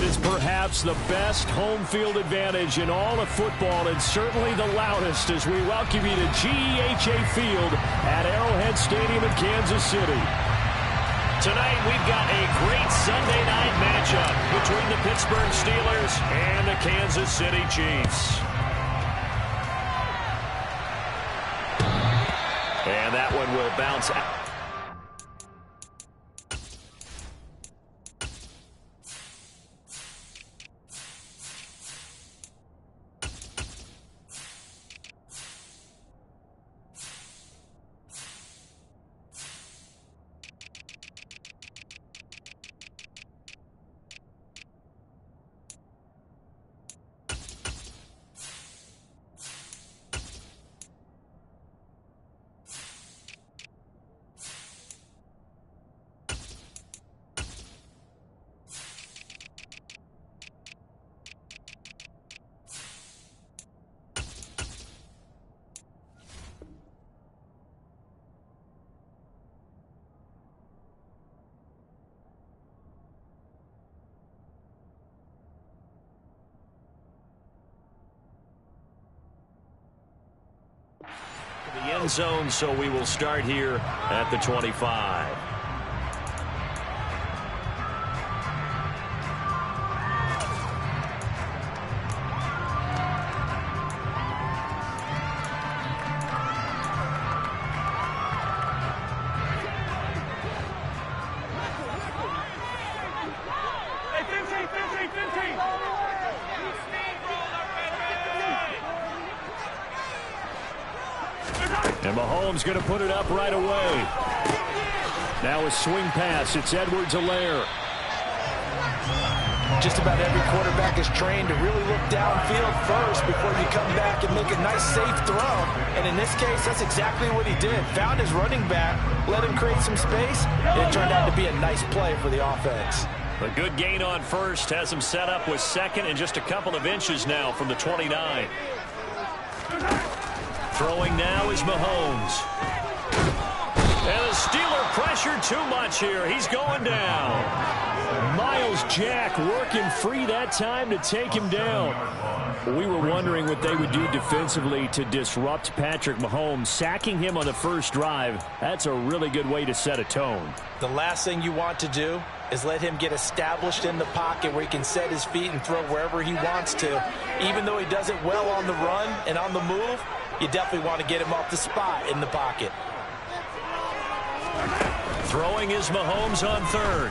is perhaps the best home field advantage in all of football, and certainly the loudest, as we welcome you to GEHA Field at Arrowhead Stadium in Kansas City. Tonight, we've got a great Sunday night matchup between the Pittsburgh Steelers and the Kansas City Chiefs. And that one will bounce out. The end zone, so we will start here at the 25. And Mahomes going to put it up right away. Now a swing pass. It's Edwards-Helaire. Just about every quarterback is trained to really look downfield first before you come back and make a nice, safe throw. And in this case, that's exactly what he did. Found his running back, let him create some space, and it turned out to be a nice play for the offense. A good gain on first has him set up with second and just a couple of inches now from the 29. Throwing now is Mahomes. And the Steeler pressure too much here. He's going down. Miles Jack working free that time to take him down. We were wondering what they would do defensively to disrupt Patrick Mahomes. Sacking him on the first drive, that's a really good way to set a tone. The last thing you want to do is let him get established in the pocket where he can set his feet and throw wherever he wants to. Even though he does it well on the run and on the move, you definitely want to get him off the spot in the pocket. Throwing is Mahomes on third.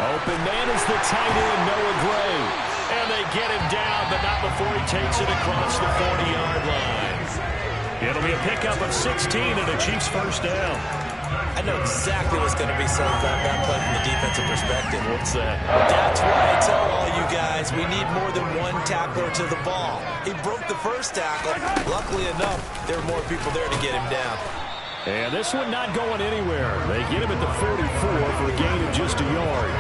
Open man is the tight end, Noah Gray. And they get him down, but not before he takes it across the 40-yard line. It'll be a pickup of 16 and a Chiefs first down. I know exactly what's going to be said about that play from the defensive perspective. What's that? That's why I tell all you guys we need more than one tackler to the ball. He broke the first tackle. Luckily enough, there were more people there to get him down. And this one not going anywhere. They get him at the 44 for a gain of just a yard.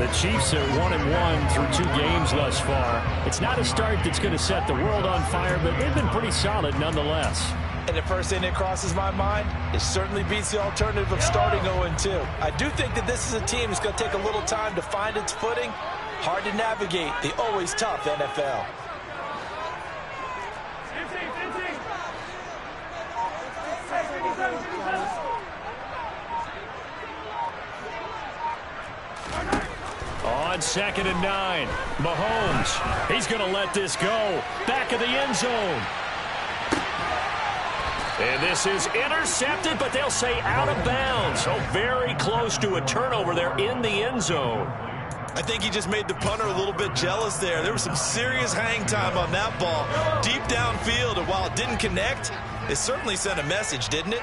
The Chiefs are 1-1 through 2 games thus far. It's not a start that's going to set the world on fire, but they've been pretty solid nonetheless. And the first thing that crosses my mind, it certainly beats the alternative of starting 0-2. I do think that this is a team that's going to take a little time to find its footing. Hard to navigate the always tough NFL. On 2nd and 9, Mahomes, he's going to let this go. Back of the end zone. And this is intercepted, but they'll say out of bounds. So very close to a turnover there in the end zone. I think he just made the punter a little bit jealous there. There was some serious hang time on that ball. Deep downfield, and while it didn't connect, it certainly sent a message, didn't it?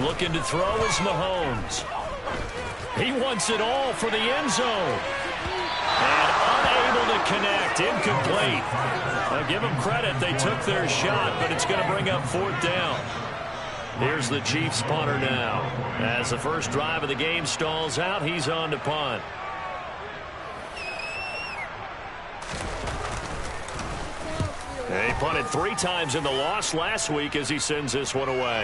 Looking to throw is Mahomes. He wants it all for the end zone. And unable to connect, incomplete. Now give them credit, they took their shot, but it's going to bring up 4th down. Here's the Chiefs punter now. As the first drive of the game stalls out, he's on to punt. A punted 3 times in the loss last week as he sends this one away.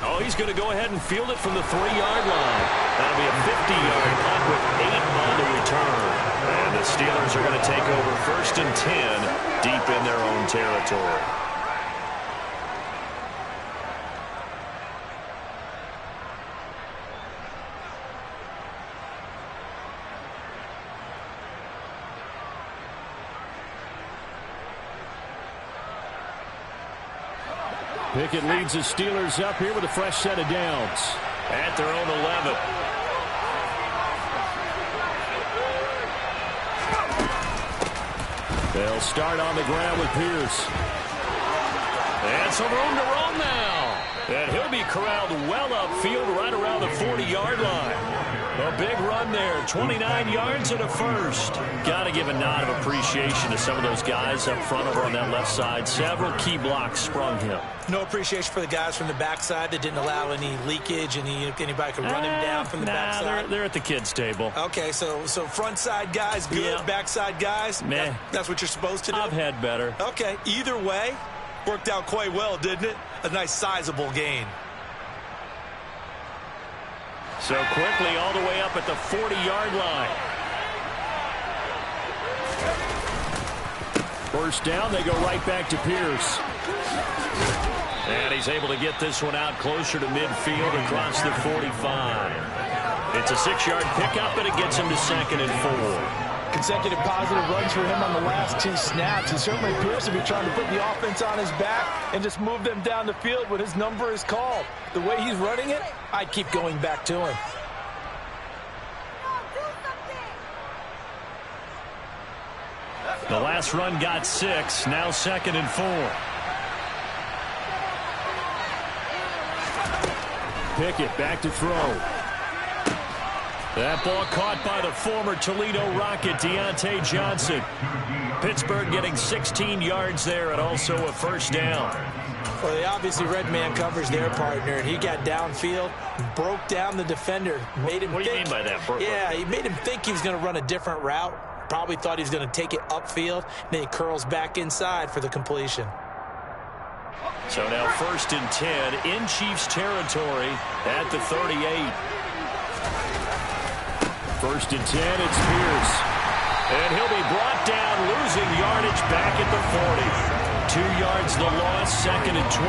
Oh, he's going to go ahead and field it from the 3-yard line. That'll be a 50-yard punt with 8 on the return. And the Steelers are going to take over 1st and 10 deep in their own territory. Pickett leads the Steelers up here with a fresh set of downs at their own 11. They'll start on the ground with Pierce. And some room to roam now. And he'll be corralled well upfield right around the 40-yard line. A big run there, 29 yards and a first. Got to give a nod of appreciation to some of those guys up front over on that left side. Several key blocks sprung him. No appreciation for the guys from the backside that didn't allow any leakage, anybody could run him down from the backside. They're at the kids' table. Okay, so front side guys good, yeah. Backside guys, meh. That's what you're supposed to do? I've had better. Okay, either way, worked out quite well, didn't it? A nice sizable gain. So quickly all the way up at the 40-yard line. First down, they go right back to Pierce. And he's able to get this one out closer to midfield across the 45. It's a 6-yard pickup, and it gets him to 2nd and 4. Consecutive positive runs for him on the last 2 snaps. He certainly appears to be trying to put the offense on his back and just move them down the field when his number is called. The way he's running it, I'd keep going back to him. The last run got 6, now 2nd and 4. Pickett back to throw. That ball caught by the former Toledo Rocket, Deontay Johnson. Pittsburgh getting 16 yards there and also a first down. Well, they obviously red man covers their partner, and he got downfield, broke down the defender, made him What do you mean by that? Yeah, he made him think he was going to run a different route. Probably thought he was going to take it upfield. Then he curls back inside for the completion. So now 1st and 10 in Chiefs territory at the 38. 1st and 10, it's Pierce. And he'll be brought down, losing yardage back at the 40. 2 yards the loss, 2nd and 12.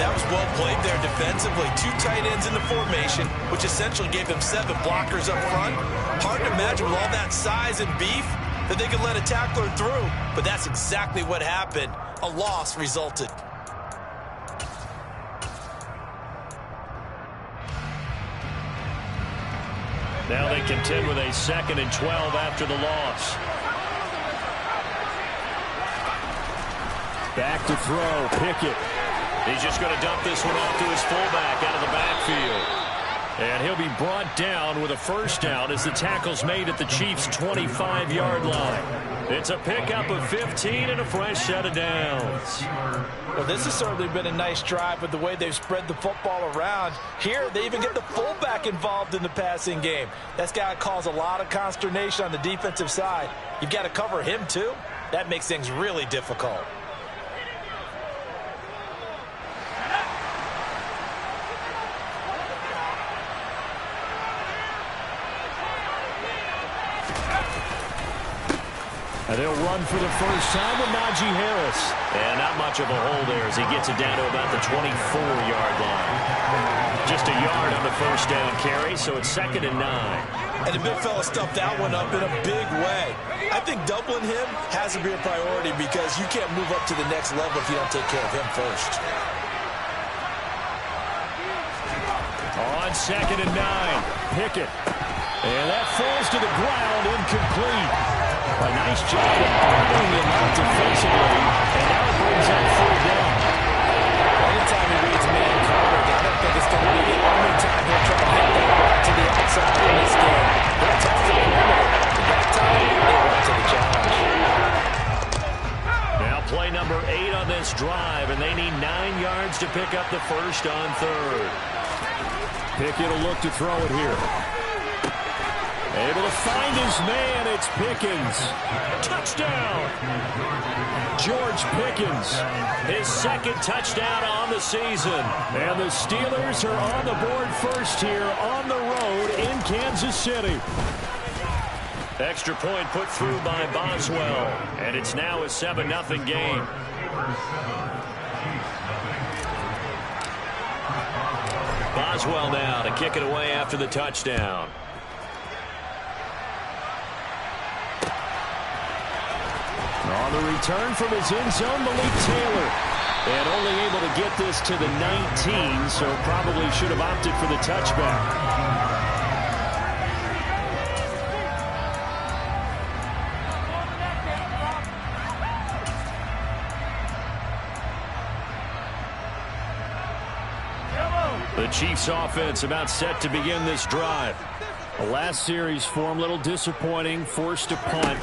That was well played there defensively. 2 tight ends in the formation, which essentially gave them 7 blockers up front. Hard to imagine with all that size and beef that they could let a tackler through. But that's exactly what happened. A loss resulted. Now they contend with a 2nd and 12 after the loss. Back to throw, Pickett. He's just going to dump this one off to his fullback out of the backfield. And he'll be brought down with a first down as the tackle's made at the Chiefs' 25-yard line. It's a pickup of 15 and a fresh set of downs. Well, this has certainly been a nice drive with the way they've spread the football around. Here, they even get the fullback involved in the passing game. That's got to cause a lot of consternation on the defensive side. You've got to cover him, too. That makes things really difficult. And they'll run for the first time with Najee Harris. And not much of a hole there as he gets it down to about the 24-yard line. Just a yard on the first down carry, so it's 2nd and 9. And the big fella stuffed that one up in a big way. I think doubling him has to be a priority because you can't move up to the next level if you don't take care of him first. On 2nd and 9, Pickett. And that falls to the ground, incomplete. A nice job of guarding him out defensively, and now it brings up 4th down. Anytime he reads man coverage, I don't think it's going to be the only time he'll try to hit that ball to the outside in this game. They'll test the perimeter. That time, they went to the challenge. Now play number 8 on this drive, and they need 9 yards to pick up the first on 3rd. Pickett will look to throw it here. Able to find his man. It's Pickens. Touchdown. George Pickens, his second touchdown on the season. And the Steelers are on the board first here on the road in Kansas City. Extra point put through by Boswell. And it's now a 7-0 game. Boswell now to kick it away after the touchdown. On the return from his end zone, Malik Taylor. And only able to get this to the 19, so probably should have opted for the touchback. The Chiefs offense about set to begin this drive. The last series for him, a little disappointing, forced a punt.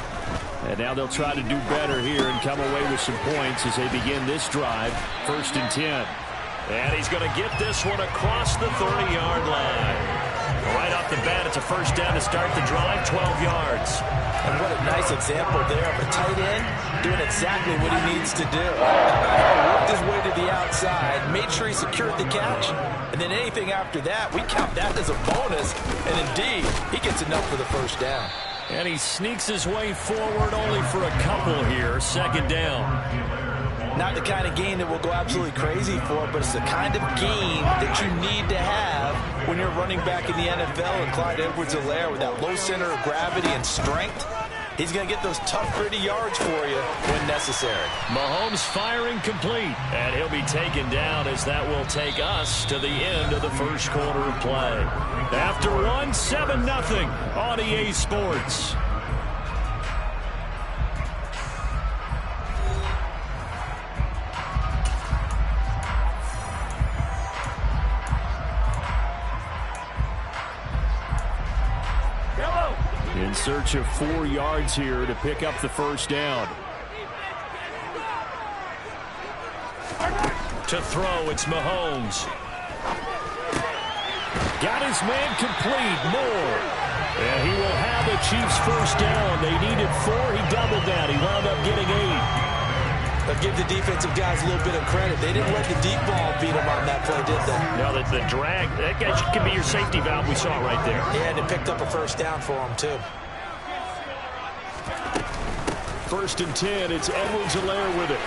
And now they'll try to do better here and come away with some points as they begin this drive. 1st and 10. And he's going to get this one across the 30-yard line. Right off the bat, it's a first down to start the drive, 12 yards. And what a nice example there of a tight end doing exactly what he needs to do. Worked his way to the outside, made sure he secured the catch, and then anything after that, we count that as a bonus. And indeed, he gets enough for the first down. And he sneaks his way forward only for a couple here. 2nd down. Not the kind of game that we'll go absolutely crazy for, but it's the kind of game that you need to have when you're running back in the NFL. And Clyde Edwards-Helaire with that low center of gravity and strength, he's going to get those tough, gritty yards for you when necessary. Mahomes firing complete, and he'll be taken down as that will take us to the end of the first quarter of play. After one, 7-0 on EA Sports. In search of 4 yards here to pick up the first down. To throw, it's Mahomes. Got his man complete, Moore. And he will have the Chiefs first down. They needed 4, he doubled that. He wound up getting 8. But give the defensive guys a little bit of credit. They didn't let the deep ball beat them on that play, did they? No, the drag, that can be your safety valve. We saw it right there. Yeah, and it picked up a first down for them, too. 1st and 10, it's Edwards-Helaire with it.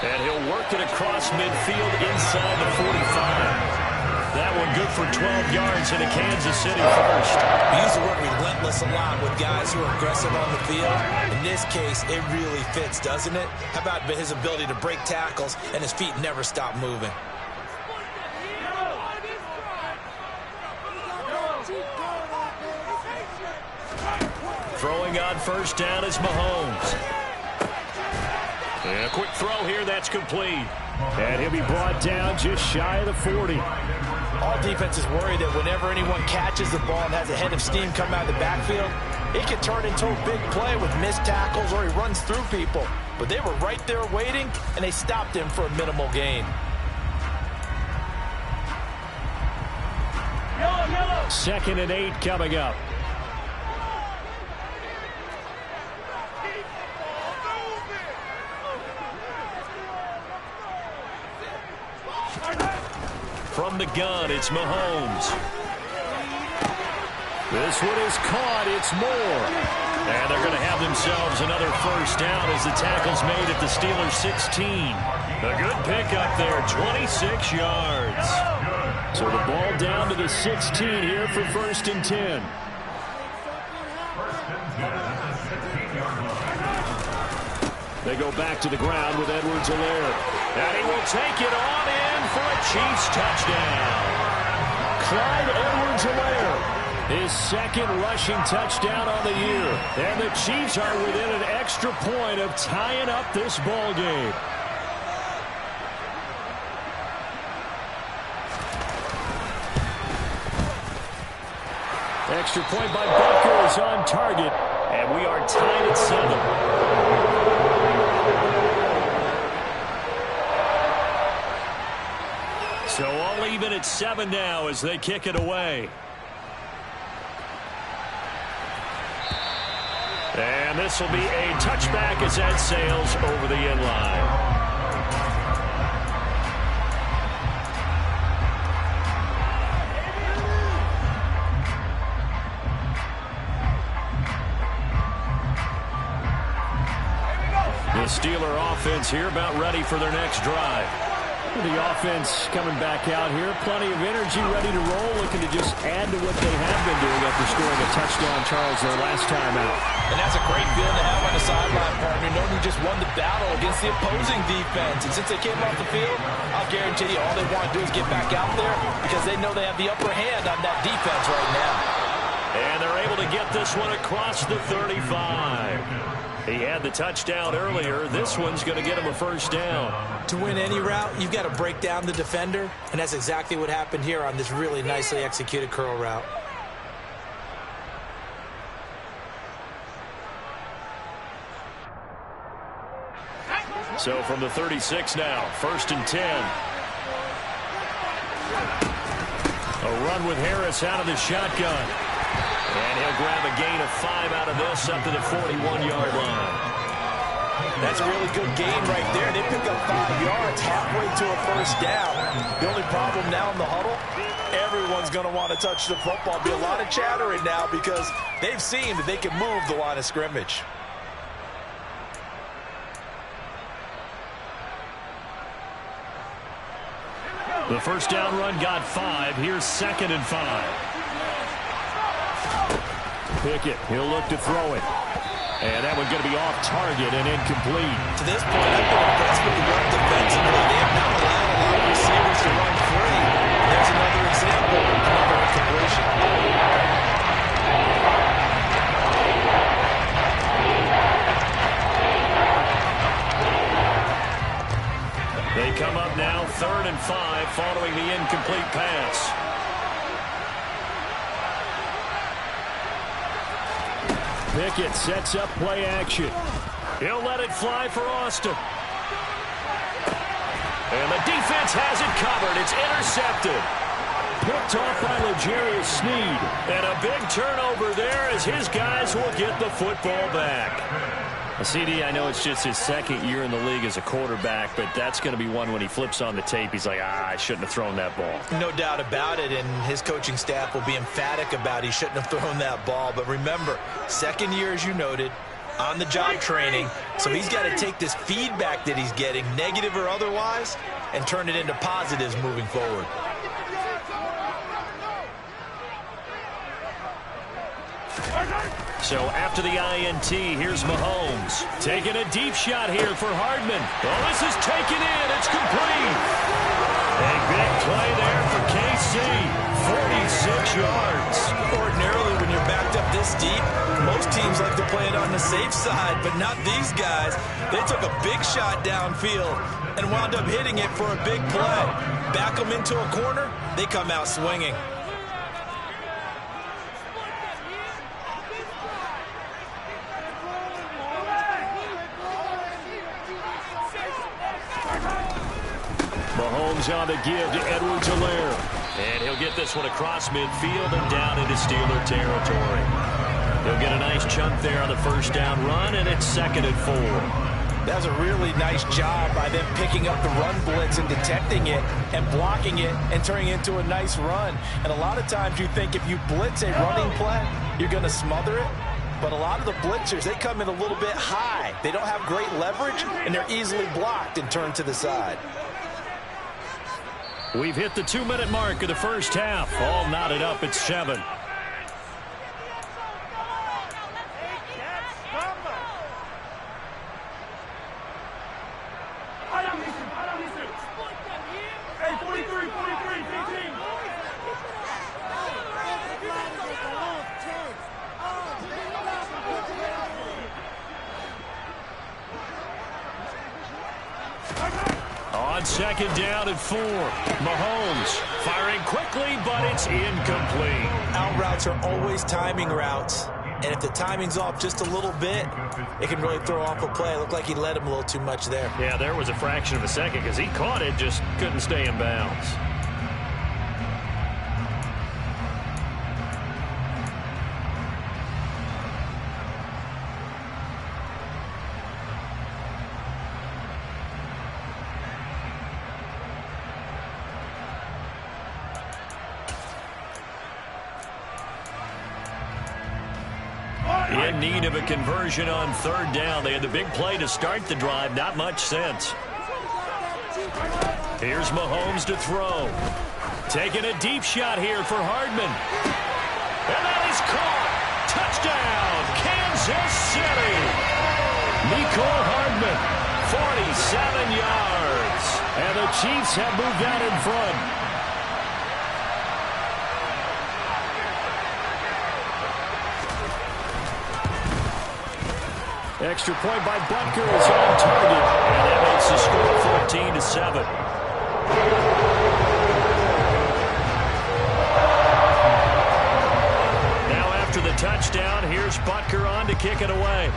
And he'll work it across midfield inside the 45. That one good for 12 yards in a Kansas City first. We use the word relentless a lot with guys who are aggressive on the field. In this case, it really fits, doesn't it? How about his ability to break tackles and his feet never stop moving? Throwing on first down is Mahomes. And a quick throw here, that's complete. And he'll be brought down just shy of the 40. All defenses worry that whenever anyone catches the ball and has a head of steam come out of the backfield, it can turn into a big play with missed tackles or he runs through people. But they were right there waiting, and they stopped him for a minimal gain. 2nd and 8 coming up. From the gun, it's Mahomes. This one is caught. It's Moore. And they're going to have themselves another first down as the tackle's made at the Steelers' 16. A good pickup there, 26 yards. So the ball down to the 16 here for 1st and 10. They go back to the ground with Edwards-Helaire. And he will take it on in for a Chiefs touchdown. Clyde Edwards-Helaire, his 2nd rushing touchdown on the year. And the Chiefs are within an extra point of tying up this ball game. Extra point by Butker is on target. And we are tied at 7. So all even at 7 now as they kick it away. And this will be a touchback as that sails over the end line. The Steeler offense here about ready for their next drive. The offense coming back out here. Plenty of energy, ready to roll, looking to just add to what they have been doing after scoring a touchdown, Charles, their last time out. And that's a great feeling to have on the sideline, partner, knowing you just won the battle against the opposing defense. And since they came off the field, I'll guarantee you all they want to do is get back out there because they know they have the upper hand on that defense right now. And they're able to get this one across the 35. He had the touchdown earlier. This one's going to get him a first down. To win any route, you've got to break down the defender, and that's exactly what happened here on this really nicely executed curl route. So from the 36 now, 1st and 10. A run with Harris out of the shotgun. And he'll grab a gain of 5 out of this up to the 41-yard line. That's a really good gain right there. They pick up 5 yards halfway to a first down. The only problem now in the huddle, everyone's going to want to touch the football. Be a lot of chattering now because they've seen that they can move the line of scrimmage. The first down run got 5. Here's 2nd and 5. Pickett, he'll look to throw it. And that one's going to be off target and incomplete. To this point, I've been impressed with the work defensively. They have not allowed a lot of receivers to run free. There's another example of another incompletion. They come up now, 3rd and 5, following the incomplete pass. Pickett sets up play action. He'll let it fly for Austin. And the defense has it covered. It's intercepted. Picked off by L'Jarius Sneed. And a big turnover there as his guys will get the football back. CD, I know it's just his 2nd year in the league as a quarterback, but that's going to be one when he flips on the tape. He's like, I shouldn't have thrown that ball. No doubt about it, and his coaching staff will be emphatic about he shouldn't have thrown that ball. But remember, 2nd year, as you noted, on-the-job training, so he's got to take this feedback that he's getting, negative or otherwise, and turn it into positives moving forward. So after the INT, here's Mahomes. Taking a deep shot here for Hardman. Oh, this is taken in. It's complete. A big play there for KC. 46 yards. Ordinarily, when you're backed up this deep, most teams like to play it on the safe side, but not these guys. They took a big shot downfield and wound up hitting it for a big play. Back them into a corner, they come out swinging. Mahomes on the give to Edwards-Helaire. And he'll get this one across midfield and down into Steeler territory. He'll get a nice chunk there on the first down run, and it's 2nd and 4. That was a really nice job by them picking up the run blitz and detecting it and blocking it and turning it into a nice run. And a lot of times you think if you blitz a running play, you're going to smother it. But a lot of the blitzers, they come in a little bit high. They don't have great leverage, and they're easily blocked and turned to the side. We've hit the 2-minute mark of the first half. All knotted up at 7. On 2nd down and 4. Mahomes firing quickly, but it's incomplete. Out routes are always timing routes. And if the timing's off just a little bit, it can really throw off a play. It looked like he led him a little too much there. Yeah, there was a fraction of a second because he caught it, just couldn't stay in bounds. In need of a conversion on third down. They had the big play to start the drive. Not much sense. Here's Mahomes to throw. Taking a deep shot here for Hardman. And that is caught. Touchdown, Kansas City. Mecole Hardman, 47 yards. And the Chiefs have moved out in front. Extra point by Butker is on target, and that makes the score 14-7. Now after the touchdown, here's Butker on to kick it away.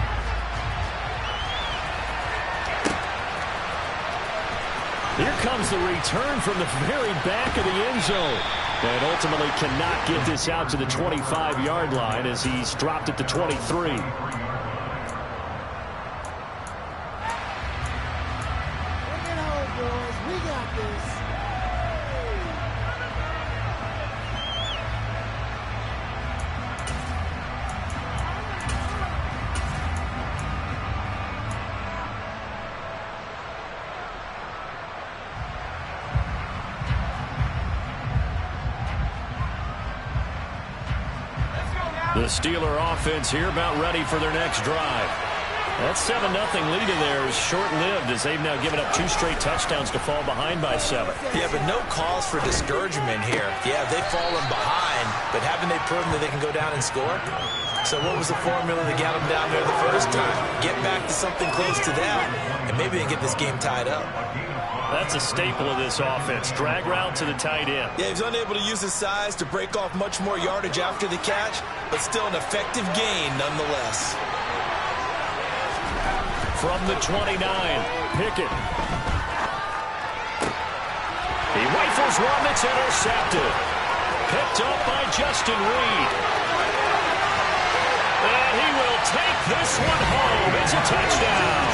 Here comes the return from the very back of the end zone. And ultimately cannot get this out to the 25-yard line as he's dropped at the 23. The Steeler offense here about ready for their next drive. That 7-0 lead of theirs short-lived as they've now given up 2 straight touchdowns to fall behind by 7. Yeah, but no cause for discouragement here. Yeah, they've fallen behind, but haven't they proven that they can go down and score? So what was the formula that got them down there the first time? Get back to something close to that, and maybe they can get this game tied up. That's a staple of this offense. Drag route to the tight end. Yeah, he's unable to use his size to break off much more yardage after the catch, but still an effective gain nonetheless. From the 29, Pickett. He rifles one that's intercepted. Picked up by Justin Reed. And he will take this one home. It's a touchdown.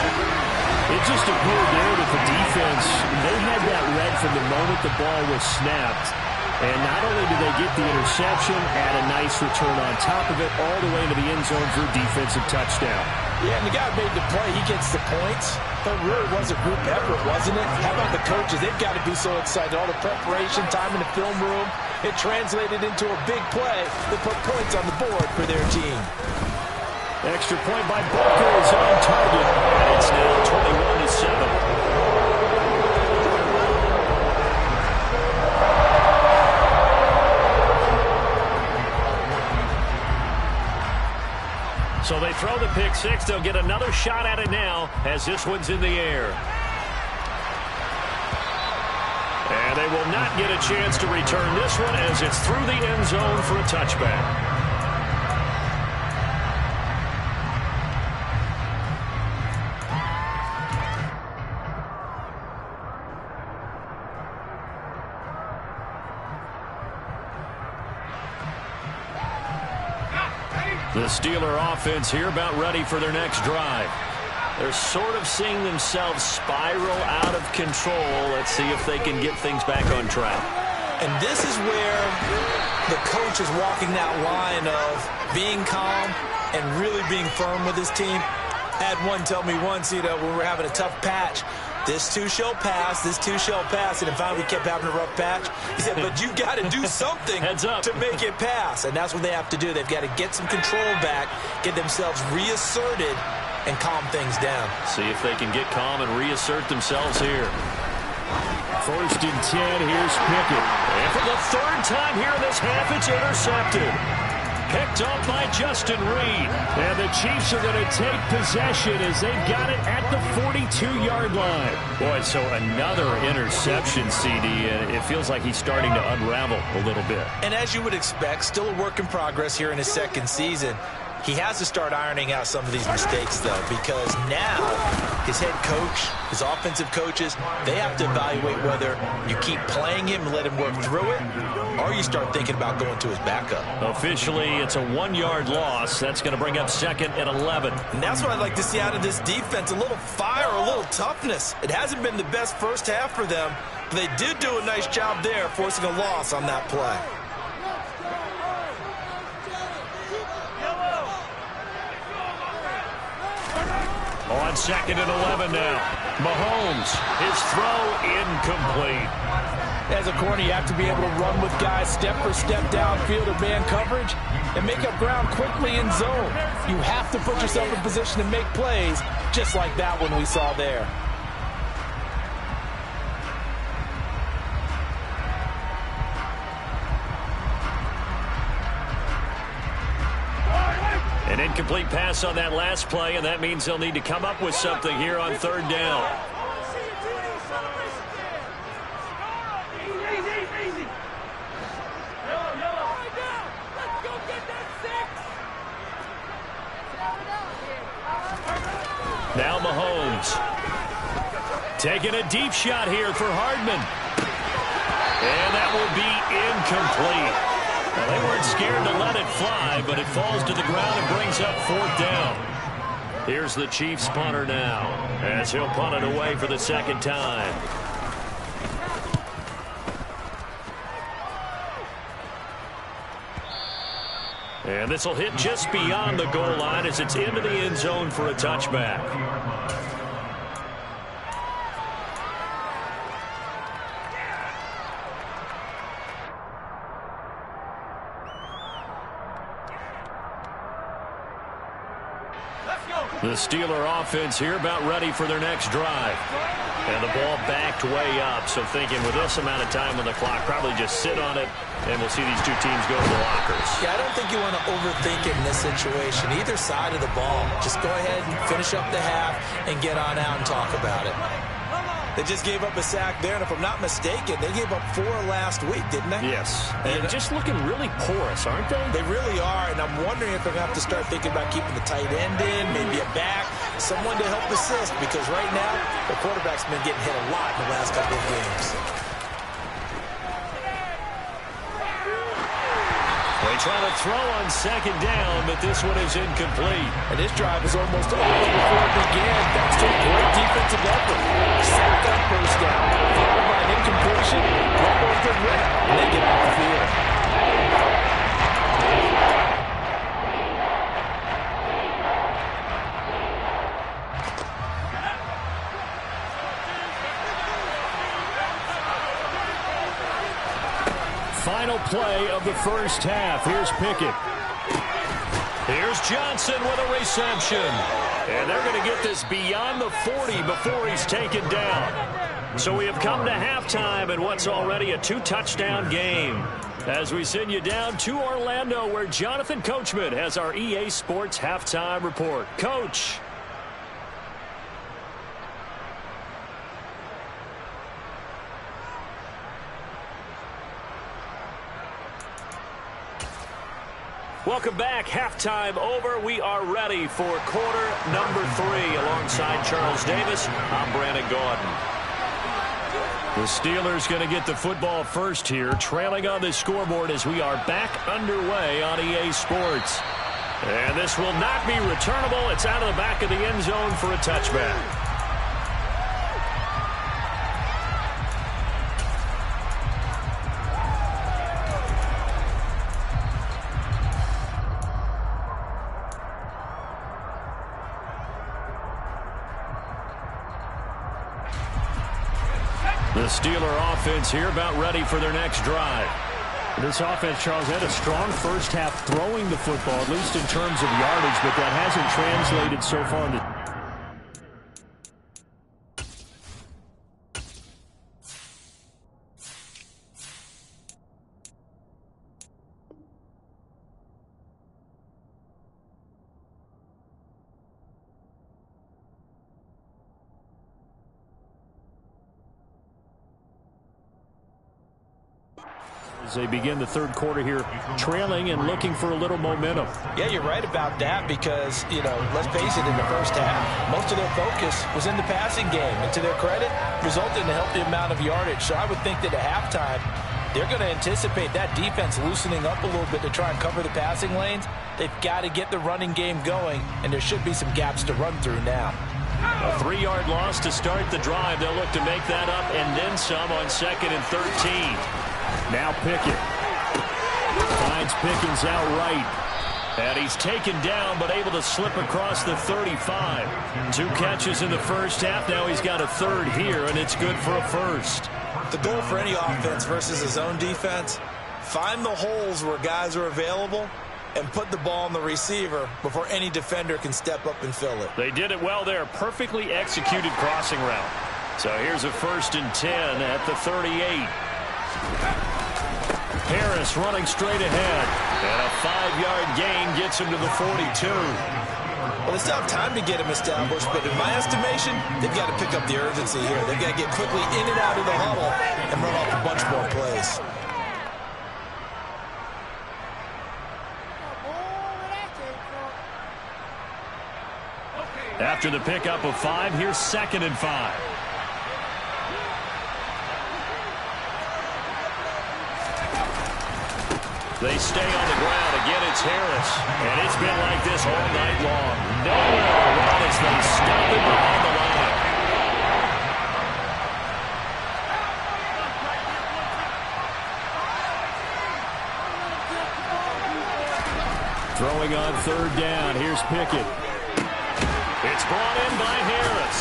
It just appeared there that the defense, they had that read from the moment the ball was snapped. And not only did they get the interception, add a nice return on top of it, all the way to the end zone for a defensive touchdown. Yeah, and the guy made the play. He gets the points. But it really was a group effort, wasn't it? How about the coaches? They've got to be so excited. All the preparation, time in the film room, it translated into a big play that put points on the board for their team. Extra point by Butker is on target, and it's now 21-7. So they throw the pick six. They'll get another shot at it now as this one's in the air. And they will not get a chance to return this one as it's through the end zone for a touchback. The Steeler offense here about ready for their next drive. They're sort of seeing themselves spiral out of control. Let's see if they can get things back on track. And this is where the coach is walking that line of being calm and really being firm with his team. I had one tell me once, when we're having a tough patch, this too shall pass, this too shall pass. And finally we kept having a rough patch. He said, but you got to do something to make it pass. And that's what they have to do. They've got to get some control back, get themselves reasserted, and calm things down. See if they can get calm and reassert themselves here. 1st and 10, here's Pickett. And for the 3rd time here in this half, it's intercepted. Picked up by Justin Reed. And the Chiefs are going to take possession as they've got it at the 42-yard line. Boy, so another interception, CD, and it feels like he's starting to unravel a little bit. And as you would expect, still a work in progress here in his 2nd season. He has to start ironing out some of these mistakes, though, because now his head coach, his offensive coaches, they have to evaluate whether you keep playing him and let him work through it, or you start thinking about going to his backup. Officially, it's a 1-yard loss. That's going to bring up 2nd and 11. And that's what I'd like to see out of this defense, a little fire, a little toughness. It hasn't been the best first half for them, but they did do a nice job there, forcing a loss on that play. On 2nd and 11 now. Mahomes, his throw incomplete. As a corner, you have to be able to run with guys step for step downfield or man coverage and make up ground quickly in zone. You have to put yourself in position to make plays, just like that one we saw there. An incomplete pass on that last play, and that means they'll need to come up with something here on 3rd down. Now Mahomes. Taking a deep shot here for Hardman. And that will be incomplete. Well, they weren't scared to let it fly, but it falls to the ground and brings up 4th down. Here's the Chiefs punter now, as he'll punt it away for the 2nd time. And this will hit just beyond the goal line as it's into the end zone for a touchback. The Steeler offense here about ready for their next drive. And the ball backed way up, so thinking with this amount of time on the clock, probably just sit on it, and we'll see these two teams go to the lockers. Yeah, I don't think you want to overthink it in this situation. Either side of the ball. Just go ahead and finish up the half and get on out and talk about it. They just gave up a sack there, and if I'm not mistaken, they gave up 4 last week, didn't they? Yes. And just looking really porous, aren't they? They really are, and I'm wondering if they're going to have to start thinking about keeping the tight end in, maybe a back, someone to help assist, because right now, the quarterback's been getting hit a lot in the last couple of games. They try to throw on 2nd down, but this one is incomplete. And this drive is almost over before it began, thanks to a great defensive effort. Sack on 1st down, followed by an incompletion, one more good rep, and they get off the field. Final play of the 1st half. Here's Pickett. Here's Johnson with a reception. And they're going to get this beyond the 40 before he's taken down. So we have come to halftime in what's already a 2-touchdown game. As we send you down to Orlando, where Jonathan Coachman has our EA Sports halftime report. Coach. Welcome back. Halftime over. We are ready for quarter number 3. Alongside Charles Davis, I'm Brandon Gaudin. The Steelers going to get the football first here, trailing on the scoreboard as we are back underway on EA Sports. And this will not be returnable. It's out of the back of the end zone for a touchback. The Steeler offense here about ready for their next drive. This offense, Charles, had a strong 1st half throwing the football, at least in terms of yardage, but that hasn't translated so far in the as they begin the 3rd quarter here, trailing and looking for a little momentum. Yeah, you're right about that because, let's face it, in the 1st half, most of their focus was in the passing game. And to their credit, resulted in a healthy amount of yardage. So I would think that at halftime, they're going to anticipate that defense loosening up a little bit to try and cover the passing lanes. They've got to get the running game going, and there should be some gaps to run through now. A 3-yard loss to start the drive. They'll look to make that up and then some on 2nd and 13. Now Pickett finds Pickens out right. And he's taken down, but able to slip across the 35. 2 catches in the first half. Now he's got a third here, and it's good for a first. The goal for any offense versus his own defense, find the holes where guys are available and put the ball on the receiver before any defender can step up and fill it. They did it well there. Perfectly executed crossing route. So here's a 1st and 10 at the 38. Harris running straight ahead. And a 5-yard gain gets him to the 42. Well, they still have time to get him established, but in my estimation, they've got to pick up the urgency here. They've got to get quickly in and out of the huddle and run off a bunch more plays. After the pickup of 5, here's 2nd and 5. They stay on the ground. Again, it's Harris. And it's been like this all night long. Nowhere to run as they stop him behind the line. Throwing on 3rd down. Here's Pickett. It's brought in by Harris.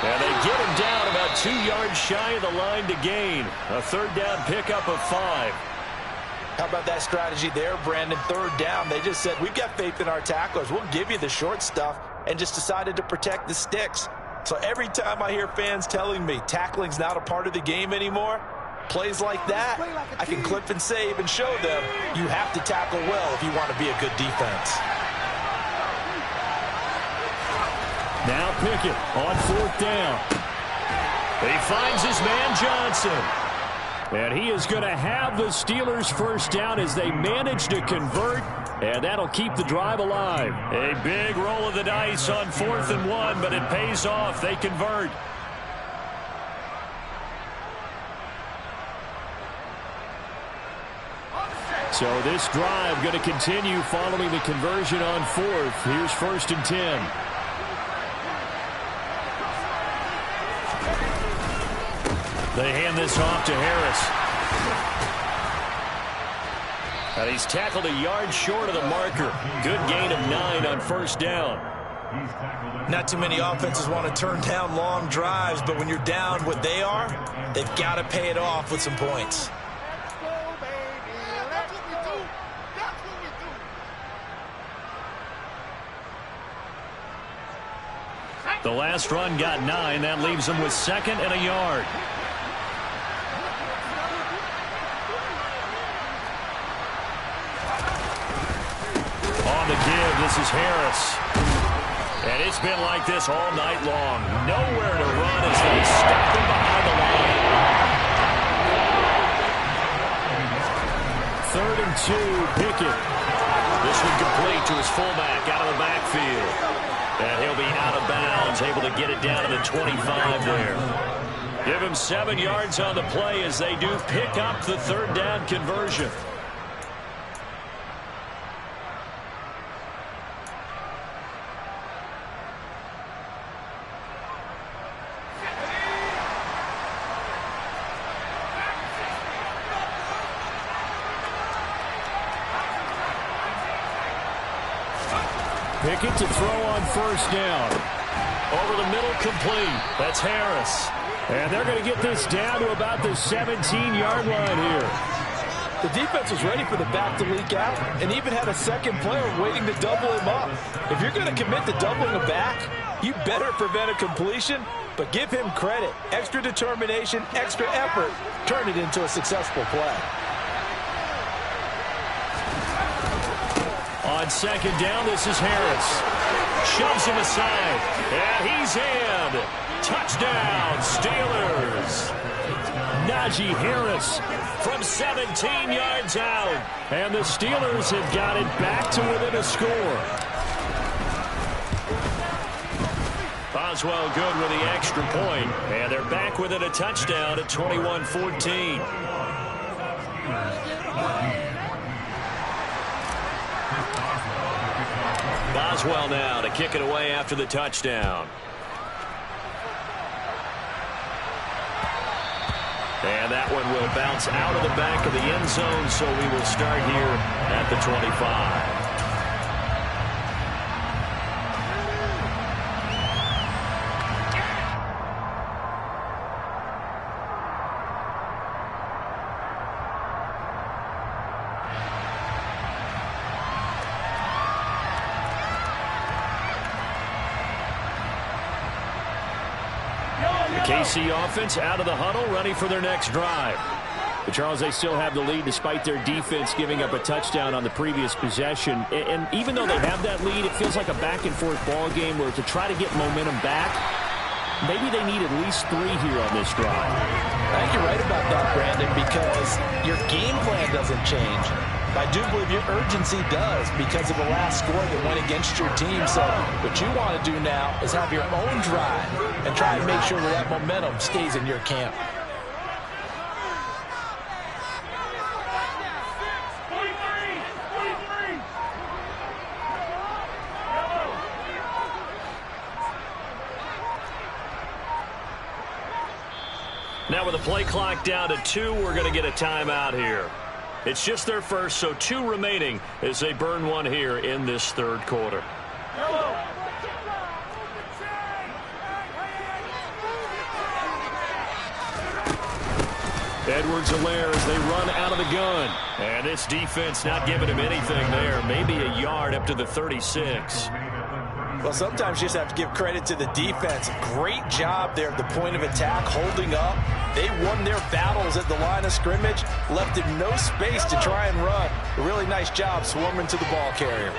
And they get him down about 2 yards shy of the line to gain. A 3rd down pickup of 5. How about that strategy there, Brandon? 3rd down. They just said, we've got faith in our tacklers. We'll give you the short stuff, and just decided to protect the sticks. So every time I hear fans telling me tackling's not a part of the game anymore, plays like that, I can clip and save and show them you have to tackle well if you want to be a good defense. Now Pickett on 4th down. He finds his man Johnson. And he is going to have the Steelers' 1st down as they manage to convert. And that'll keep the drive alive. A big roll of the dice on 4th and 1, but it pays off. They convert. So this drive going to continue following the conversion on 4th. Here's 1st and 10. They hand this off to Harris. And he's tackled a yard short of the marker. Good gain of 9 on 1st down. Not too many offenses want to turn down long drives, but when you're down what they are, they've got to pay it off with some points. The last run got 9. That leaves them with 2nd and a yard. On the give, this is Harris. And it's been like this all night long. Nowhere to run as they stop him behind the line. 3rd and 2, Pickett. This one complete to his fullback out of the backfield. And he'll be out of bounds, able to get it down to the 25 there. Give him 7 yards on the play as they do pick up the 3rd down conversion. Pickett to throw on 1st down. Over the middle, complete. That's Harris. And they're going to get this down to about the 17-yard line here. The defense was ready for the back to leak out and even had a 2nd player waiting to double him up. If you're going to commit to doubling a back, you better prevent a completion, but give him credit. Extra determination, extra effort, turn it into a successful play. On 2nd down, this is Harris. Shoves him aside. And he's in. Touchdown, Steelers. Najee Harris from 17 yards out. And the Steelers have got it back to within a score. Boswell good with the extra point. And they're back within a touchdown at 21-14. Boswell now to kick it away after the touchdown. And that one will bounce out of the back of the end zone, so we will start here at the 25. KC offense out of the huddle, ready for their next drive. But Charles, they still have the lead despite their defense giving up a touchdown on the previous possession. And even though they have that lead, it feels like a back-and-forth ball game where to try to get momentum back, maybe they need at least 3 here on this drive. I think you're right about that, Brandon, because your game plan doesn't change. I do believe your urgency does because of the last score that went against your team. So what you want to do now is have your own drive and try and make sure that momentum stays in your camp. Now with the play clock down to 2, we're going to get a timeout here. It's just their first, so 2 remaining as they burn one here in this third quarter. Edwards-Helaire as they run out of the gun. And this defense not giving him anything there. Maybe a yard up to the 36. Well, sometimes you just have to give credit to the defense. Great job there at the point of attack, holding up. They won their battles at the line of scrimmage, left him no space to try and run. A really nice job swarming to the ball carrier.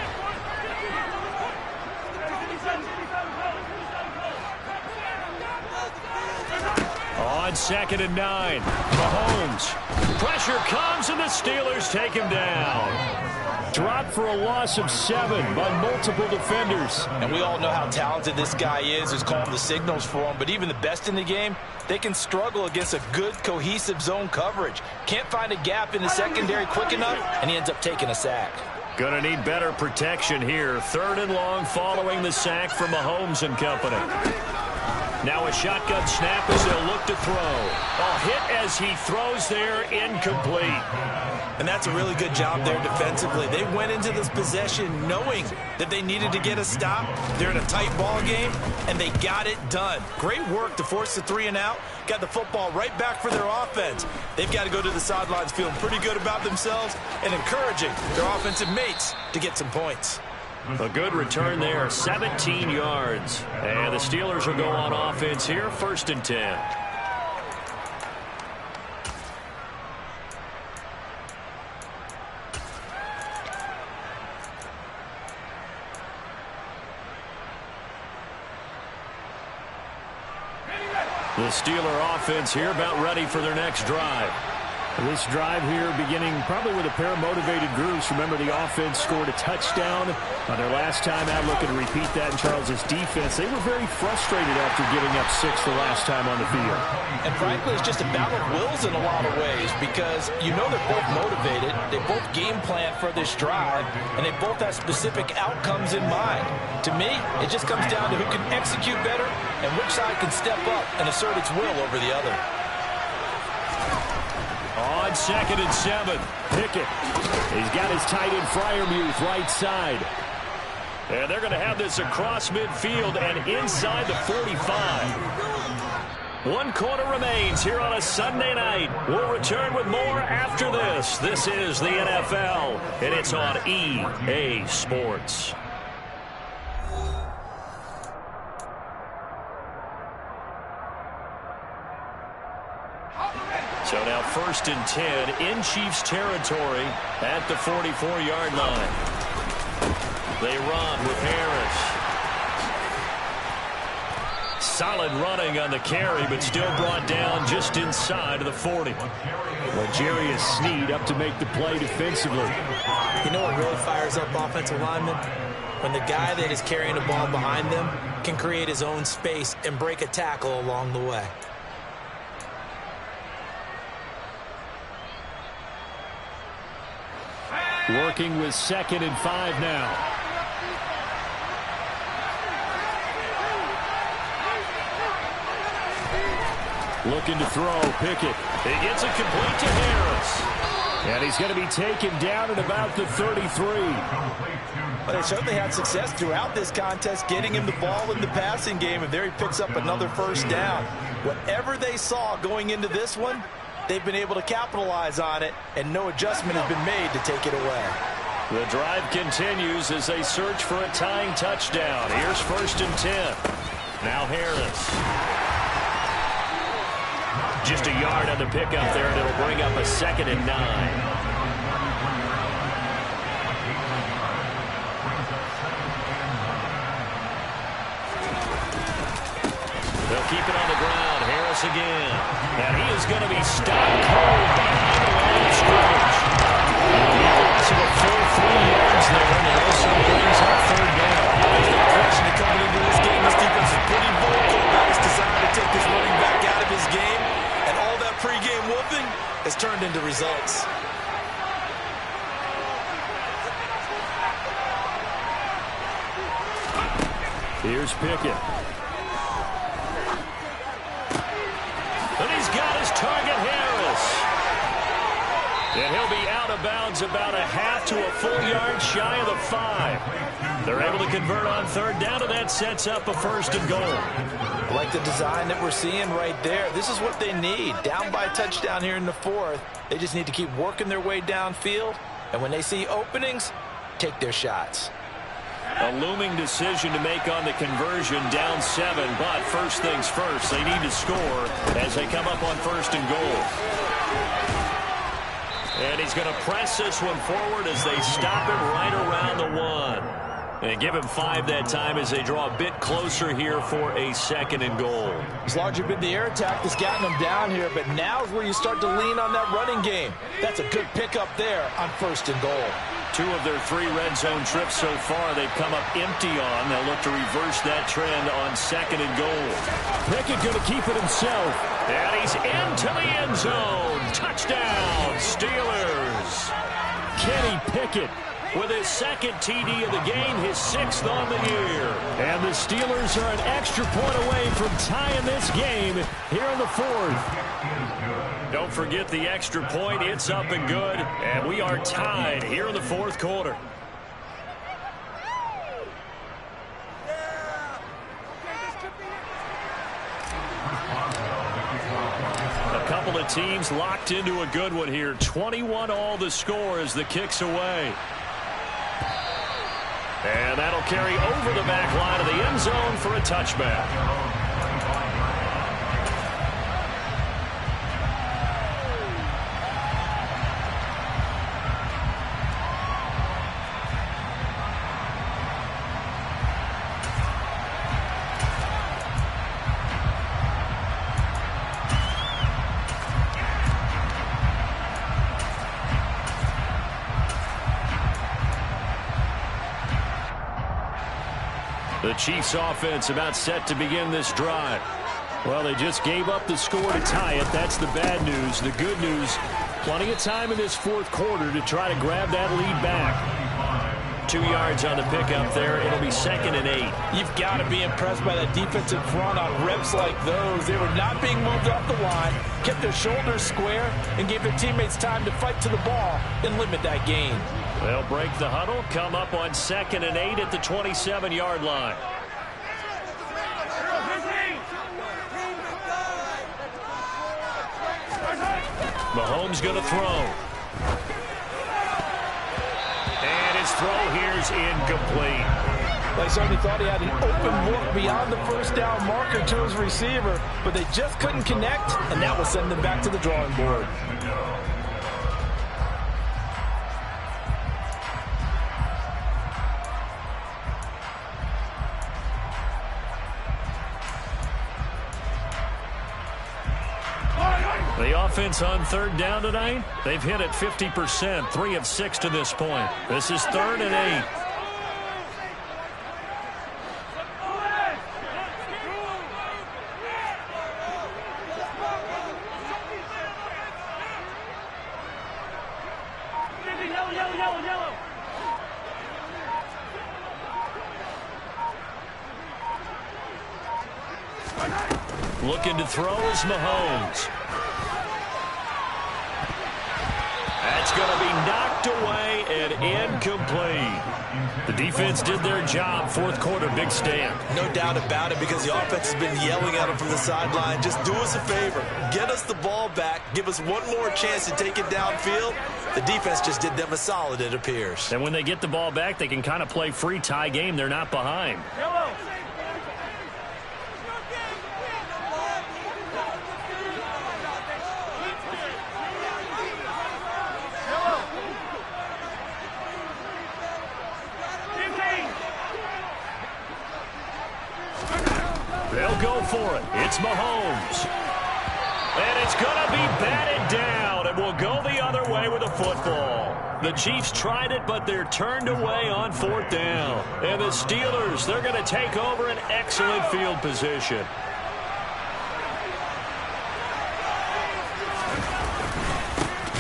On 2nd and 9, Mahomes. Pressure comes and the Steelers take him down. Dropped for a loss of 7 by multiple defenders. And we all know how talented this guy is who's calling the signals for him. But even the best in the game, they can struggle against a good, cohesive zone coverage. Can't find a gap in the secondary quick enough, and he ends up taking a sack. Gonna need better protection here. 3rd and long following the sack from Mahomes and company. Now a shotgun snap as they'll look to throw. A hit as he throws there, incomplete. And that's a really good job there defensively. They went into this possession knowing that they needed to get a stop. They're in a tight ball game, and they got it done. Great work to force the 3 and out. Got the football right back for their offense. They've got to go to the sidelines feeling pretty good about themselves and encouraging their offensive mates to get some points. A good return there, 17 yards. And the Steelers will go on offense here, 1st and 10. The Steeler offense here about ready for their next drive. This drive here beginning probably with a pair of motivated groups. Remember, the offense scored a touchdown on their last time out. Looking to repeat that in Charles's defense. They were very frustrated after giving up 6 the last time on the field. And frankly, it's just a battle of wills in a lot of ways because you know they're both motivated. They both game plan for this drive, and they both have specific outcomes in mind. To me, it just comes down to who can execute better and which side can step up and assert its will over the other. On 2nd and 7, Pickett. He's got his tight end Freiermuth right side. And they're going to have this across midfield and inside the 45. 1 quarter remains here on a Sunday night. We'll return with more after this. This is the NFL, and it's on EA Sports. So now 1st and 10 in Chiefs territory at the 44-yard line. They run with Harris. Solid running on the carry, but still brought down just inside of the 40. L'Jarius Sneed up to make the play defensively. You know what really fires up offensive linemen? When the guy that is carrying the ball behind them can create his own space and break a tackle along the way. Working with 2nd and 5 now. Looking to throw, Pickett. He gets it complete to Harris. And he's going to be taken down at about the 33. But they certainly had success throughout this contest, getting him the ball in the passing game, and there he picks up another 1st down. Whatever they saw going into this one, they've been able to capitalize on it, and no adjustment has been made to take it away. The drive continues as they search for a tying touchdown. Here's 1st and 10. Now Harris. Just a yard on the pickup there, and it'll bring up a 2nd and 9. They'll keep it on the ground. Harris again. And he is going to be stopped cold behind the line of scrimmage. Loss of a full 3 yards there, and it also brings up 3rd down. There's no question that coming into this game, this defense is pretty vocal about its desire to take this running back out of his game, and all that pregame whooping has turned into results. Here's Pickett. And he's got his target, Harris. And he'll be out of bounds about a half to a full yard shy of the 5. They're able to convert on 3rd down, and that sets up a 1st and goal. I like the design that we're seeing right there. This is what they need. Down by a touchdown here in the 4th. They just need to keep working their way downfield. And when they see openings, take their shots. A looming decision to make on the conversion, down 7, but first things first, they need to score as they come up on 1st and goal. And he's going to press this one forward as they stop him right around the 1. And give him 5 that time as they draw a bit closer here for a 2nd and goal. It's largely been the air attack that's gotten them down here, but now is where you start to lean on that running game. That's a good pickup there on 1st and goal. 2 of their 3 red zone trips so far they've come up empty on. They'll look to reverse that trend on 2nd and goal. Pickett going to keep it himself. And he's into the end zone. Touchdown, Steelers. Kenny Pickett with his 2nd TD of the game, his 6th on the year. And the Steelers are an extra point away from tying this game here in the 4th. Don't forget the extra point. It's up and good. And we are tied here in the 4th quarter. A couple of teams locked into a good one here. 21 all the score as the kick's away. And that'll carry over the back line of the end zone for a touchback. The Chiefs offense about set to begin this drive. Well, they just gave up the score to tie it. That's the bad news. The good news, plenty of time in this 4th quarter to try to grab that lead back. 2 yards on the pickup there. It'll be 2nd and 8. You've got to be impressed by that defensive front on reps like those. They were not being moved off the line, kept their shoulders square, and gave their teammates time to fight to the ball and limit that gain. They'll break the huddle, come up on 2nd and 8 at the 27-yard line. Mahomes going to throw. And his throw here's incomplete. They certainly thought he had an open look beyond the 1st down marker to his receiver, but they just couldn't connect, and that will send them back to the drawing board. The offense on 3rd down tonight, they've hit it 50%, 3 of 6 to this point. This is 3rd and 8. Looking to throw is Mahomes. That's going to be knocked away and incomplete. The defense did their job. 4th quarter, big stand. No doubt about it, because the offense has been yelling at them from the sideline. Just do us a favor. Get us the ball back. Give us one more chance to take it downfield. The defense just did them a solid, it appears. And when they get the ball back, they can kind of play free tie game. They're not behind. will go for it. It's Mahomes. And it's going to be batted down, and will go the other way with a football. The Chiefs tried it, but they're turned away on 4th down. And the Steelers, they're going to take over an excellent field position.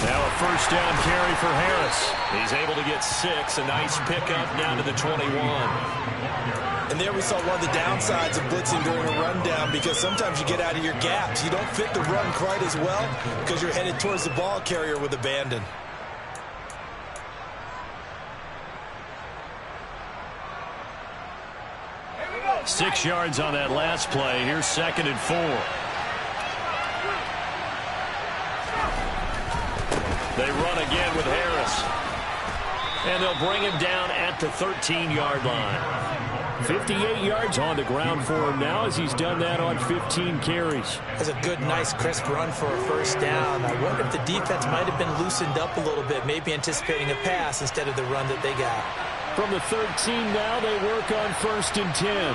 Now a first down carry for Harris. He's able to get 6. A nice pickup down to the 21. And there we saw one of the downsides of blitzing during a rundown, because sometimes you get out of your gaps. You don't fit the run quite as well because you're headed towards the ball carrier with abandon. Go. 6 yards on that last play. Here's 2nd and 4. They run again with Harris. And they'll bring him down at the 13-yard line. 58 yards on the ground for him now, as he's done that on 15 carries. That's a good, nice, crisp run for a first down. I wonder if the defense might have been loosened up a little bit, maybe anticipating a pass instead of the run that they got. From the 13 now, they work on 1st and 10.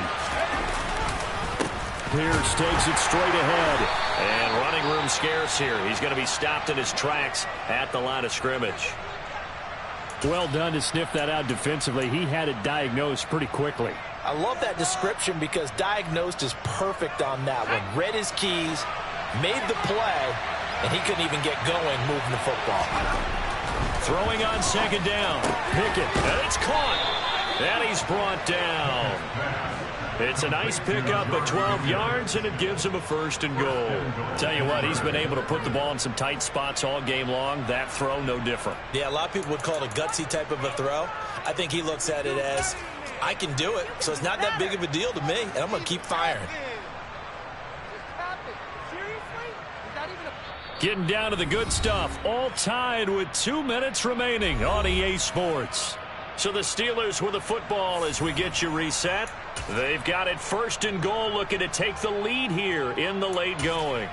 Pierce takes it straight ahead. And running room scarce here. He's going to be stopped in his tracks at the line of scrimmage. Well done to sniff that out defensively. He had it diagnosed pretty quickly. I love that description, because diagnosed is perfect on that one. Read his keys, made the play, and he couldn't even get going moving the football. Throwing on 2nd down. Pickett, and it's caught. And he's brought down. It's a nice pickup of 12 yards, and it gives him a 1st and goal. Tell you what, he's been able to put the ball in some tight spots all game long. That throw, no different. Yeah, a lot of people would call it a gutsy type of a throw. I think he looks at it as, I can do it, so it's not that big of a deal to me, and I'm going to keep firing. Getting down to the good stuff. All tied with 2 minutes remaining on EA Sports. So the Steelers with the football as we get you reset. They've got it 1st and goal, looking to take the lead here in the late going.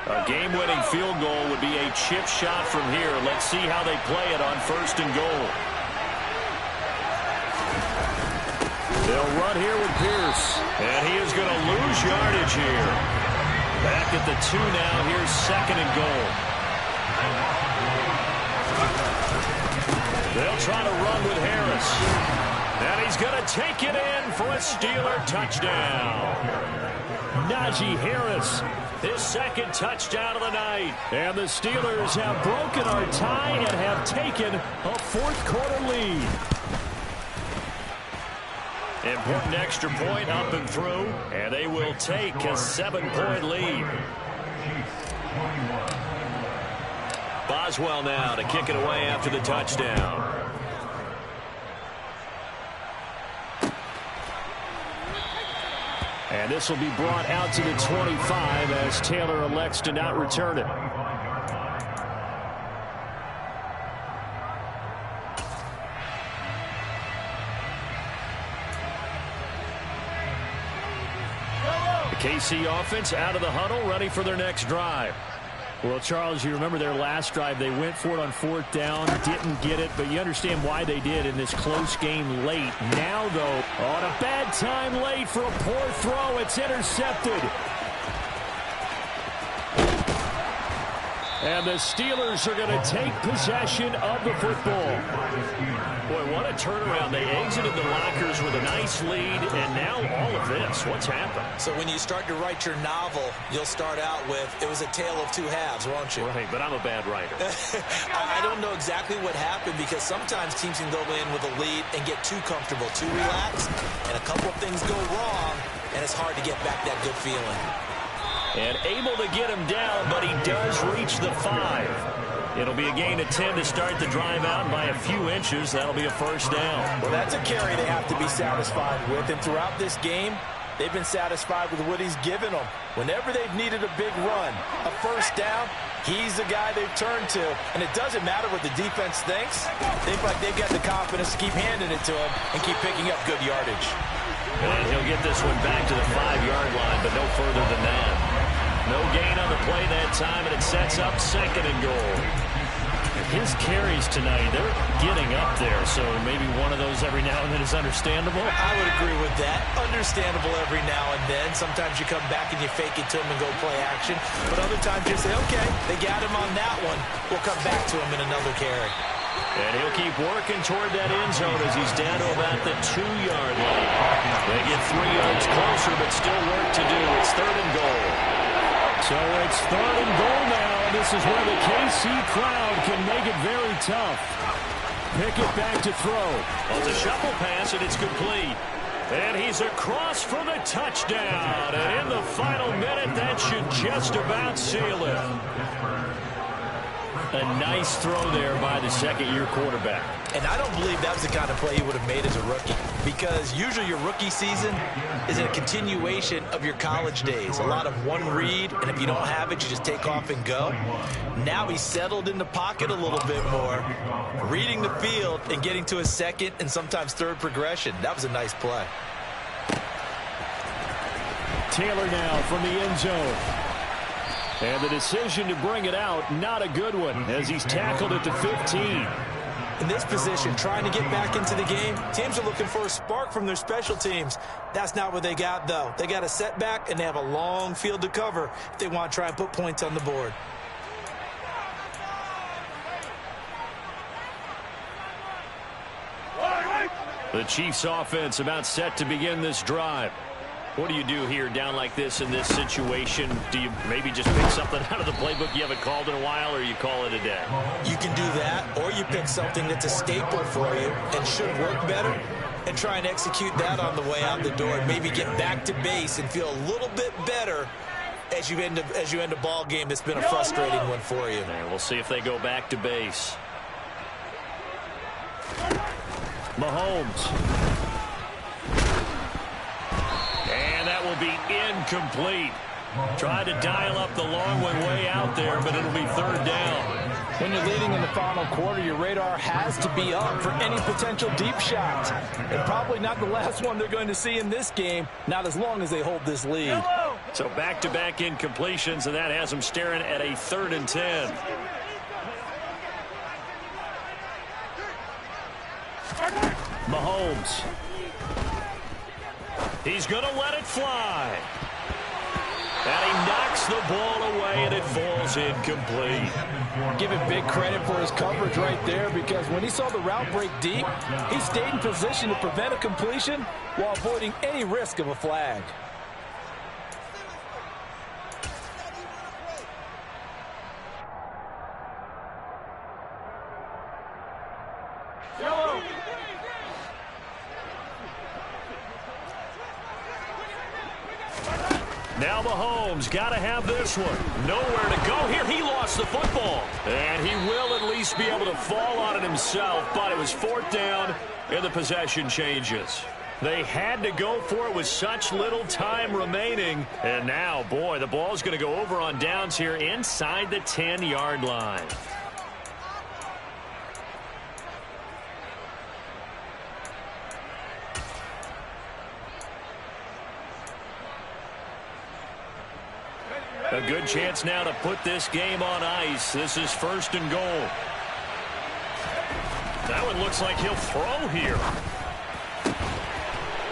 A game-winning field goal would be a chip shot from here. Let's see how they play it on 1st and goal. They'll run here with Pierce. And he is going to lose yardage here. Back at the 2 now. Here's 2nd and goal. They'll try to run with Harris. And he's going to take it in for a Steeler touchdown. Najee Harris, his 2nd touchdown of the night. And the Steelers have broken our tie and have taken a 4th quarter lead. Important extra point up and through, and they will take a 7-point lead. Boswell now to kick it away after the touchdown. And this will be brought out to the 25 as Taylor elects to not return it. KC offense out of the huddle, ready for their next drive. Well, Charles, you remember their last drive. They went for it on 4th down, didn't get it, but you understand why they did in this close game late. Now, though, on a bad time late for a poor throw, it's intercepted. And the Steelers are going to take possession of the football. Boy, what a turnaround. They exited the lockers with a nice lead, and now all of this. What's happened? So when you start to write your novel, you'll start out with, it was a tale of 2 halves, won't you? Right, but I'm a bad writer. I don't know exactly what happened, because sometimes teams can go in with a lead and get too comfortable, too relaxed, and a couple of things go wrong, and it's hard to get back that good feeling. And able to get him down, but he does reach the 5. It'll be a gain of 10 to start the drive out, and by a few inches, that'll be a 1st down. Well, that's a carry they have to be satisfied with, and throughout this game, they've been satisfied with what he's given them. Whenever they've needed a big run, a 1st down, he's the guy they've turned to. And it doesn't matter what the defense thinks. They feel like they've got the confidence to keep handing it to him and keep picking up good yardage. And he'll get this one back to the 5-yard line, but no further than that. No gain on the play that time, and it sets up 2nd and goal. his carries tonight, they're getting up there, so maybe one of those every now and then is understandable. I would agree with that. Understandable every now and then. Sometimes you come back and you fake it to him and go play action. But other times you say, okay, they got him on that one. We'll come back to him in another carry. And he'll keep working toward that end zone as he's down to about the 2-yard line. They get 3 yards closer, but still work to do. It's 3rd and goal. So it's 3rd and goal now. This is where the KC crowd can make it very tough. Pickett back to throw. Well, it's a shuffle pass, and it's complete. And he's across for the touchdown. And in the final minute, that should just about seal it. A nice throw there by the second-year quarterback. And I don't believe that was the kind of play he would have made as a rookie, because usually your rookie season is a continuation of your college days. A lot of one read, and if you don't have it, you just take off and go. Now he's settled in the pocket a little bit more, reading the field and getting to his second and sometimes third progression. That was a nice play. Taylor now from the end zone. And the decision to bring it out, not a good one, as he's tackled at the 15. In this position, trying to get back into the game, teams are looking for a spark from their special teams. That's not what they got, though. They got a setback, and they have a long field to cover if they want to try and put points on the board. The Chiefs' offense about set to begin this drive. What do you do here down like this in this situation? Do you maybe just pick something out of the playbook you haven't called in a while, or you call it a day? You can do that, or you pick something that's a staple for you and should work better and try and execute that on the way out the door and maybe get back to base and feel a little bit better as you end a ball game that's been a frustrating one for you. And we'll see if they go back to base. Mahomes. And that will be incomplete. Tried to dial up the long one way out there, but it'll be 3rd down. When you're leading in the final quarter, your radar has to be up for any potential deep shot. And probably not the last one they're going to see in this game, not as long as they hold this lead. So back-to-back incompletions, and that has them staring at a 3rd and 10. Mahomes. He's going to let it fly. And he knocks the ball away, and it falls incomplete. Give him big credit for his coverage right there, because when he saw the route break deep, he stayed in position to prevent a completion while avoiding any risk of a flag. Now Mahomes got to have this one. Nowhere to go here. He lost the football. And he will at least be able to fall on it himself, but it was 4th down, and the possession changes. They had to go for it with such little time remaining. And now, boy, the ball's going to go over on downs here inside the 10-yard line. A good chance now to put this game on ice. This is 1st and goal. That one looks like he'll throw here.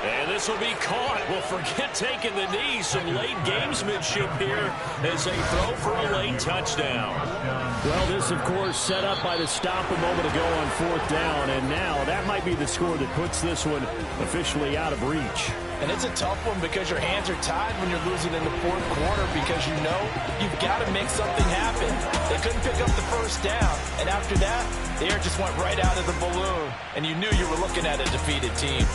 And this will be caught. Well, forget taking the knee. Some late gamesmanship here as they throw for a late touchdown. Well, this, of course, set up by the stop a moment ago on 4th down. And now that might be the score that puts this one officially out of reach. And it's a tough one because your hands are tied when you're losing in the 4th quarter, because you know you've got to make something happen. They couldn't pick up the 1st down. And after that, the air just went right out of the balloon. And you knew you were looking at a defeated team.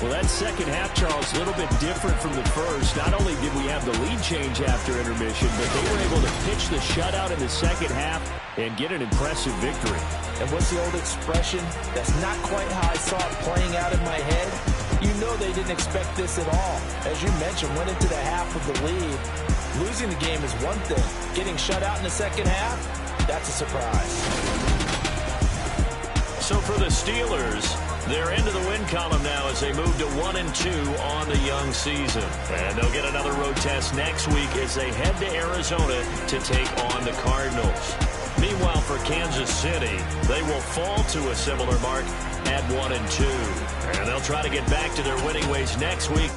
Well, that second half, Charles, a little bit different from the first. Not only did we have the lead change after intermission, but they were able to pitch the shutout in the second half and get an impressive victory. And what's the old expression? That's not quite how I saw it playing out in my head. You know they didn't expect this at all. As you mentioned, went into the half of the lead. Losing the game is one thing. Getting shut out in the second half, that's a surprise. So for the Steelers, they're into the win column now as they move to 1-2 on the young season. And they'll get another road test next week as they head to Arizona to take on the Cardinals. Meanwhile, for Kansas City, they will fall to a similar mark at 1-2. And they'll try to get back to their winning ways next week.